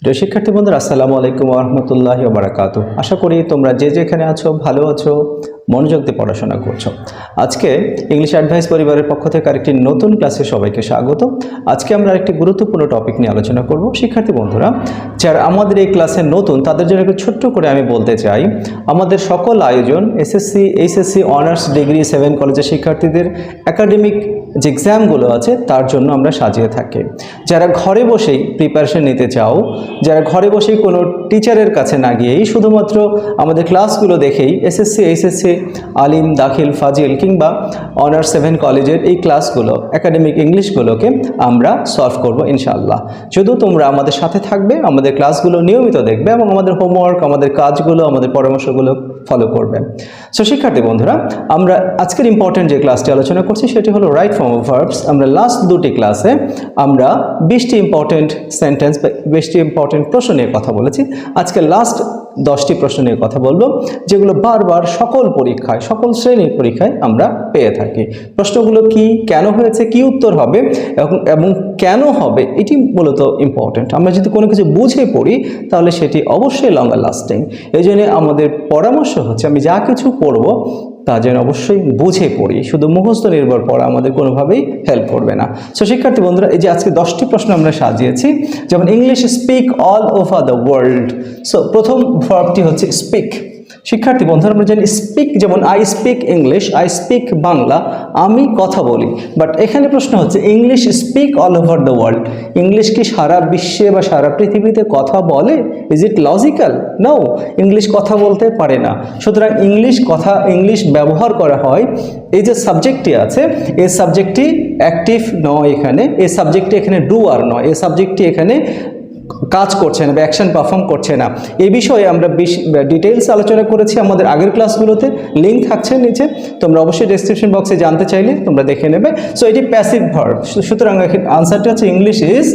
প্রিয় শিক্ষার্থী বন্ধুরা, আসসালামু আলাইকুম ওয়া রাহমাতুল্লাহি ওয়া বারাকাতুহু। আশা করি তোমরা যে যেখানে আছো ভালো আছো, মনোযোগ দিয়ে পড়াশোনা করছো। আজকে ইংলিশ অ্যাডভাইস পরিবারের পক্ষ থেকে আরেকটি নতুন ক্লাসে সবাইকে স্বাগত। আজকে আমরা আরেকটি গুরুত্বপূর্ণ টপিক নিয়ে আলোচনা করব। শিক্ষার্থী বন্ধুরা, যারা আমাদের এই ক্লাসে নতুন তাদের জন্য একটু ছোট্ট করে আমি বলতে চাই, আমাদের সকল আয়োজন এসএসসি, এইচএসসি, অনার্স ডিগ্রি 7 কলেজের শিক্ষার্থীদের একাডেমিক যে এক্সামগুলো আছে তার জন্য আমরা সাজিয়ে থাকি। যারা ঘরে বসেই প্রিপারেশন নিতে চাও, যারা ঘরে বসেই কোনো টিচারের কাছে না গিয়েই শুধুমাত্র আমাদের ক্লাসগুলো দেখেই এসএসসি, এইচএসসি, আলিম, দাখিল, ফাজিল কিংবা অনার্স 7 কলেজের এই ক্লাসগুলো একাডেমিক ইংলিশগুলোকে আমরা সলভ করব ইনশাআল্লাহ। শুধু তোমরা আমাদের সাথে থাকবে, আমাদের ক্লাসগুলো নিয়মিত দেখবে এবং আমাদের হোমওয়ার্ক, আমাদের কাজগুলো, আমাদের পরামর্শগুলো ফলো করবে। সো শিক্ষার্থী বন্ধুরা, আমরা আজকের ইম্পর্টেন্ট যে ক্লাসটি আলোচনা করছি সেটি হলো রাইট ফর্ম অফ ভার্বস। আমরা লাস্ট দুটি ক্লাসে আমরা 20টি ইম্পর্টেন্ট সেন্টেন্স বা 20টি ইম্পর্টেন্ট প্রশ্ন নিয়ে কথা বলেছি। আজকে লাস্ট 10টি প্রশ্ন নিয়ে কথা বলবো, যেগুলো বারবার সকল পরীক্ষায়, সকল শ্রেণীর পরীক্ষায় আমরা পেয়ে থাকি। প্রশ্নগুলো কি, কেন হয়েছে, কি উত্তর হবে এবং কেন হবে, এটি মূলত ইম্পর্টেন্ট। আমরা যদি কোনো কিছু বুঝে পড়ি তাহলে সেটি অবশ্যই লঙ্গার লাস্টিং। এই জন্য আমাদের পরামর্শ হচ্ছে, আমি যা কিছু পড়ব তা যেন অবশ্যই বুঝে পড়ি। শুধু মুখস্থ নির্ভর পড়া আমাদের কোনোভাবেই হেল্প করবে না। সো শিক্ষার্থী বন্ধুরা, এই যে আজকে 10টি প্রশ্ন আমরা সাজিয়েছি, যেমন English speak all over the world. So প্রথম ভার্বটি হচ্ছে স্পিক। শিক্ষার্থী বন্ধুরা, আমরা জানি স্পিক, যেমন I speak English, I speak Bangla, আমি কথা বলি। বাট এখানে প্রশ্ন হচ্ছে English speak all over the world. English কি সারা বিশ্বে বা সারা পৃথিবীতে কথা বলে? Is it logical? No, English কথা বলতে পারে না। সুতরাং ইংলিশ ব্যবহার করা হয়, এই যে সাবজেক্টটি আছে এই সাবজেক্টটি অ্যাক্টিভ নয়, এখানে এই সাবজেক্টটি এখানে ডুয়ার নয়, এই সাবজেক্টটি এখানে কাজ করছে না বা অ্যাকশন পারফর্ম করছে না। এই বিষয়ে আমরা ডিটেইলস আলোচনা করেছি আমাদের আগের ক্লাসগুলোতে, লিঙ্ক থাকছে নিচে, তোমরা অবশ্যই ডেসক্রিপশন বক্সে জানতে চাইলে তোমরা দেখে নেবে। সো এটি প্যাসিভ ভার্ব। সুতরাং আনসারটা হচ্ছে English is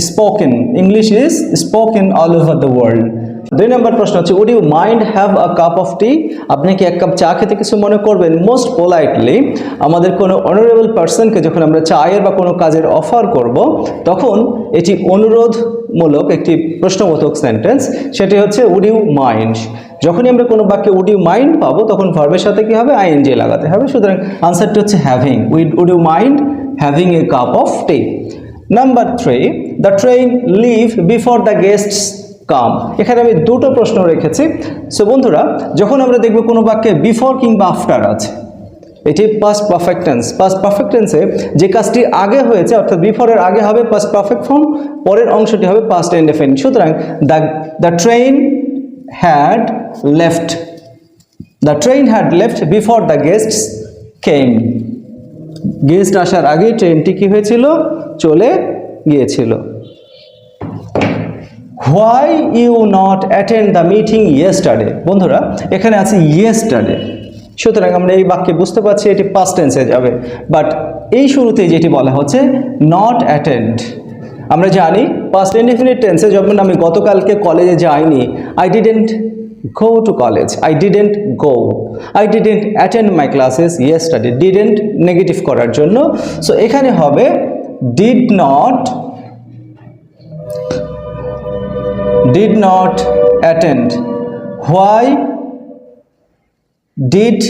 spoken. English is spoken all over the world. 2 number প্রশ্ন হচ্ছে, would you mind have a cup of tea? আপনি কি এক কাপ চা খেতে কিছু মনে করবেন? মোস্ট পোলাইটলি আমাদের কোনো অনারেবল পার্সনকে যখন আমরা চায়ের বা কোনো কাজের অফার করব, তখন এটি অনুরোধমূলক একটি প্রশ্নবোধক সেন্টেন্স, সেটি হচ্ছে উড ইউ মাইন্ড। যখনই আমরা কোনো বাক্যে উড ইউ মাইন্ড পাবো তখন ভার্বের সাথে কি হবে? আইএনজি লাগাতে হবে। সুতরাং আনসারটি হচ্ছে having. Would you mind having a cup of tea? Number 3, the train leave before the guests come. এখানে আমি দুটো প্রশ্ন রেখেছি। সো বন্ধুরা, যখন আমরা দেখব কোনো বাক্যে বিফোর কিংবা আফটার আছে, এটি past perfect tense. Past perfect টেন্সে যে কাজটি আগে হয়েছে, অর্থাৎ বিফোরের আগে হবে পাস্ট পারফেক্ট ফর্ম, পরের অংশটি হবে পাস্ট ইনডেফিনিট। সুতরাং the train had left, the train had left before the guests came. Guest আসার আগে ট্রেনটি কি হয়েছিল? চলে গিয়েছিল। Why you not attend the meeting yesterday? বন্ধুরা, এখানে আছে ইয়েস্টারডে, সুতরাং আমরা এই বাক্যে বুঝতে পারছি এটি পাস্ট টেন্সে যাবে। বাট এই শুরুতে যেটি বলা হচ্ছে নট অ্যাটেন্ড, আমরা জানি পাস্ট ইনডেফিনিট টেন্সে যখন আমি গতকালকে কলেজে যাইনি, I didn't go to college, I didn't go, I didn't attend my classes yesterday. Didn't negative করার জন্য, সো এখানে হবে did not attend. Why did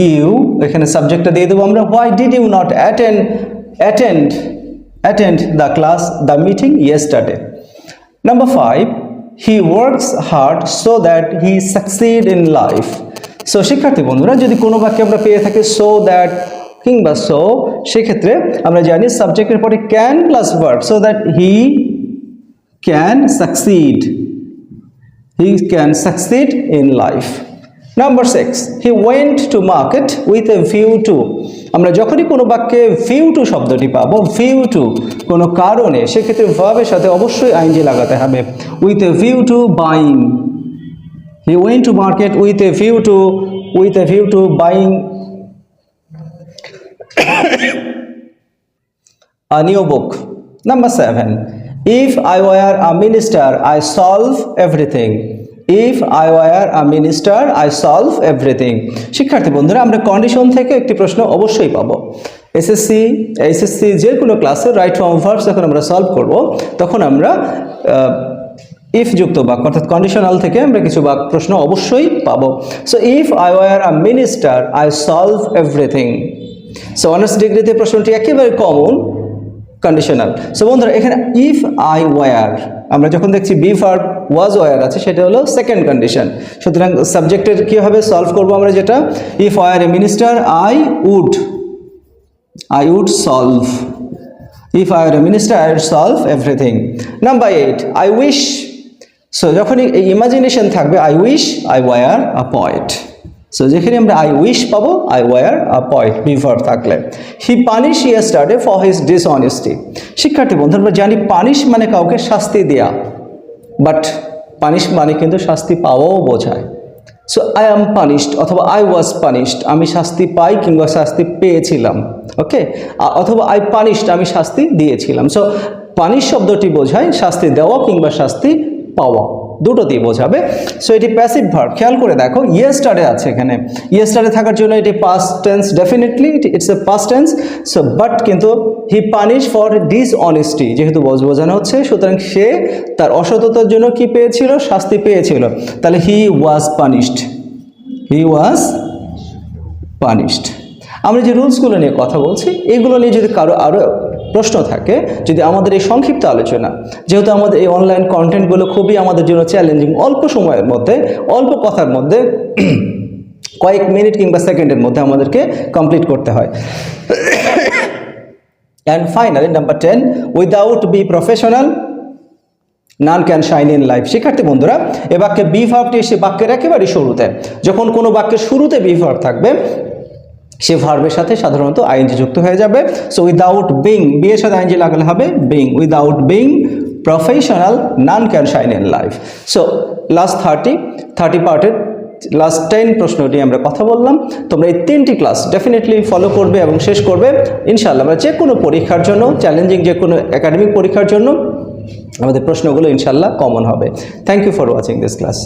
you, এখানে সাবজেক্টটা দিয়ে দেবো আমরা, why did you not attend the meeting yesterday? Number 5, he works hard so that he succeed in life. So শিক্ষার্থী বন্ধুরা, যদি কোনো বাক্যে আমরা পেয়ে থাকি so that কিংবা so, সেক্ষেত্রে আমরা জানি সাবজেক্টের পরে can plus verb, so that he can succeed in life. Number 6, he went to market with a view to। আমরা যখনই কোনো বাক্যে view to শব্দটি পাবো, view to কোনো কারণে, সেক্ষেত্রে ভার্বের সাথে অবশ্যই আইএনজি লাগাতে হবে। with a view to buying, he went to market with a view to buying a new book. Number 7, if I were a minister, I solve everything. If I were a minister, I solve everything. শিক্ষার্থী বন্ধুরা, আমরা condition থেকে একটি প্রশ্ন অবশ্যই পাবো। SSC HSC যে কোনো ক্লাসে রাইট ফর্ম ভার্বস যখন আমরা সলভ করব তখন আমরা ইফ যুক্ত বাক্য অর্থাৎ কন্ডিশনাল থেকে আমরা কিছু বাক্য প্রশ্ন অবশ্যই পাবো। So if I were a minister I solve everything. So honours ডিগ্রিতে প্রশ্নটি একেবারে কমন, কন্ডিশনাল। সো বন্ধুরা এখানে ইফ আই ওয়ার আমরা যখন দেখছি বি ভার্ব ওয়াজ ওয়ার আছে সেটা হলো সেকেন্ড কন্ডিশন। সুতরাং সাবজেক্টের কীভাবে সলভ করবো আমরা, যেটা if I are a minister I would solve. If I were a minister, I would solve everything. Number 8, I wish. So যখনই ইমাজিনেশন থাকবে I wish I were a poet. So যেখানে আমরা I wish পাবো I were a poet be verb থাকলে। He punished yesterday for his dishonesty. শিক্ষার্থী বন্ধু আমরা জানি পানিশ মানে কাউকে শাস্তি দেয়া, বাট পানিশ মানে কিন্তু শাস্তি পাওয়াও বোঝায়। সো আই অ্যাম পানিশড অথবা আই ওয়াজ পানিশড, আমি শাস্তি পাই কিংবা শাস্তি পেয়েছিলাম, ওকে। অথবা আই পানিশড, আমি শাস্তি দিয়েছিলাম। সো পানিশ শব্দটি বোঝায় শাস্তি দেওয়া কিংবা শাস্তি পাওয়া, দুটো দিয়ে বোঝাবে। সো এটি প্যাসিভ ভার্ব। খেয়াল করে দেখো ইয়েস্টারডে আছে এখানে, ইয়েস্টারডে থাকার জন্য এটি past tense, definitely it's a past tense. So but কিন্তু হি পানিশ ফর ডিসঅনেস্টি, যেহেতু বোঝানো হচ্ছে, সুতরাং সে তার অসততার জন্য কি পেয়েছিল, শাস্তি পেয়েছিল। তাহলে হি ওয়াজ পানিশড। আমরা যে রুলসগুলো নিয়ে কথা বলছি এগুলো নিয়ে যদি কারো আরও প্রশ্ন থাকে, যদি আমাদের এই সংক্ষিপ্ত আলোচনা, যেহেতু আমাদের এই অনলাইন কন্টেন্টগুলো খুবই আমাদের জন্য চ্যালেঞ্জিং, অল্প সময়ের মধ্যে অল্প কথার মধ্যে কয়েক মিনিট কিংবা সেকেন্ডের মধ্যে আমাদেরকে কমপ্লিট করতে হয়। And finally number 10, without be professional none can shine in life. শিক্ষার্থী বন্ধুরা এ বাক্যে বি ভার্বটি এসে বাক্যের একেবারে শুরুতে, যখন কোনো বাক্যের শুরুতে বি ভার্ব থাকবে সে ভার্বের সাথে সাধারণত আইএনজি যুক্ত হয়ে যাবে। সো উইদাউট বিং, বি এর সাথে আইএনজি লাগালে হবে being, without being professional none can shine in life. So last 30 পার্টের লাস্ট 10 প্রশ্নটি আমরা কথা বললাম। তোমরা এই 3টি ক্লাস ডেফিনেটলি ফলো করবে এবং শেষ করবে ইনশাআল্লাহ। আমরা যে কোনো পরীক্ষার জন্য, চ্যালেঞ্জিং যে কোনো একাডেমিক পরীক্ষার জন্য আমাদের প্রশ্নগুলো ইনশাআল্লাহ কমন হবে। Thank you for watching this class.